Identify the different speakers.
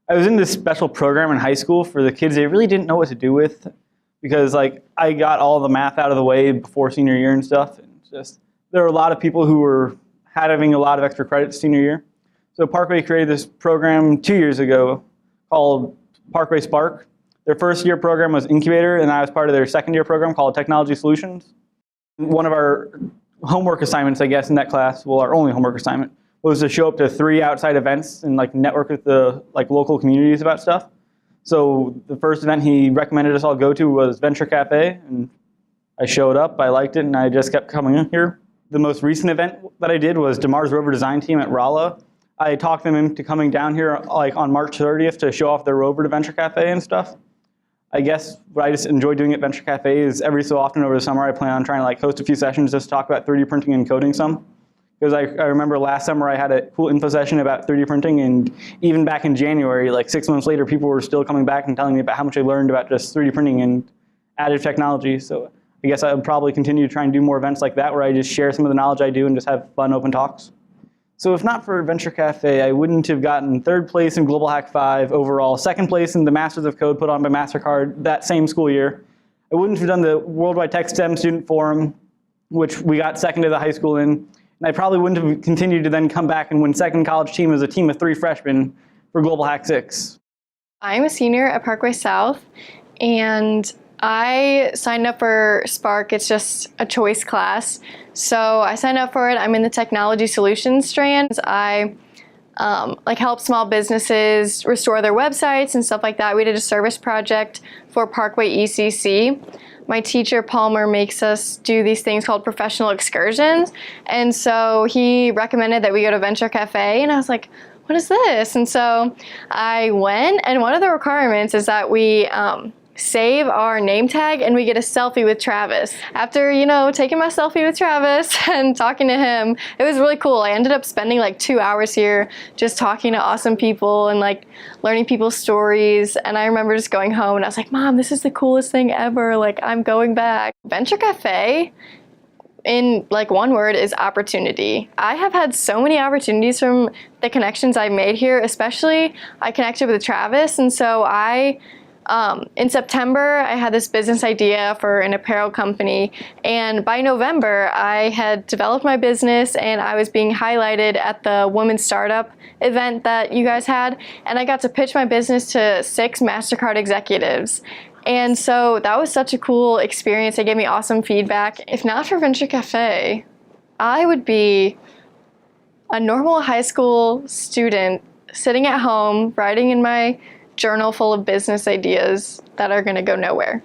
Speaker 1: I was in this special program in high school for the kids they really didn't know what to do with, because like I got all the math out of the way before senior year and stuff. And just there were a lot of people who were having a lot of extra credits senior year. So Parkway created this program 2 years ago called Parkway Spark. Their first year program was Incubator, and I was part of their second year program called Technology Solutions. One of our homework assignments, I guess, in that class, well, our only homework assignment, was to show up to 3 outside events and like network with the like local communities about stuff. So the first event he recommended us all go to was Venture Cafe, and I showed up, I liked it, and I just kept coming in here. The most recent event that I did was DeMar's Rover Design Team at Rolla. I talked them into coming down here like on March 30th to show off their rover to Venture Cafe and stuff. I guess what I just enjoy doing at Venture Cafe is every so often over the summer I plan on trying to like host a few sessions just to talk about 3D printing and coding some. Because I remember last summer I had a cool info session about 3D printing, and even back in January, like 6 months later, people were still coming back and telling me about how much I learned about just 3D printing and additive technology. So I guess I would probably continue to try and do more events like that where I just share some of the knowledge I do and just have fun open talks. So if not for Venture Cafe, I wouldn't have gotten 3rd place in Global Hack 5 overall, 2nd place in the Masters of Code put on by MasterCard that same school year. I wouldn't have done the Worldwide Tech STEM Student Forum, which we got 2nd to the high school in. And I probably wouldn't have continued to then come back and win 2nd college team as a team of 3 freshmen for Global Hack 6.
Speaker 2: I'm a senior at Parkway South, and I signed up for Spark. It's just a choice class. So I signed up for it. I'm in the Technology Solutions strand. I help small businesses restore their websites and stuff like that. We did a service project for Parkway ECC. My teacher, Palmer, makes us do these things called professional excursions. And so he recommended that we go to Venture Cafe, and I was like, what is this? And so I went, and one of the requirements is that we save our name tag and we get a selfie with Travis. After, taking my selfie with Travis and talking to him, it was really cool. I ended up spending like 2 hours here just talking to awesome people and like learning people's stories. And I remember just going home and I was like, Mom, this is the coolest thing ever. Like, I'm going back. Venture Cafe, in like one word, is opportunity. I have had so many opportunities from the connections I've made here, especially I connected with Travis. And so in September, I had this business idea for an apparel company, and by November, I had developed my business and I was being highlighted at the Women's Startup event that you guys had, and I got to pitch my business to 6 MasterCard executives. And so that was such a cool experience. They gave me awesome feedback. If not for Venture Cafe, I would be a normal high school student sitting at home, writing in my journal full of business ideas that are going to go nowhere.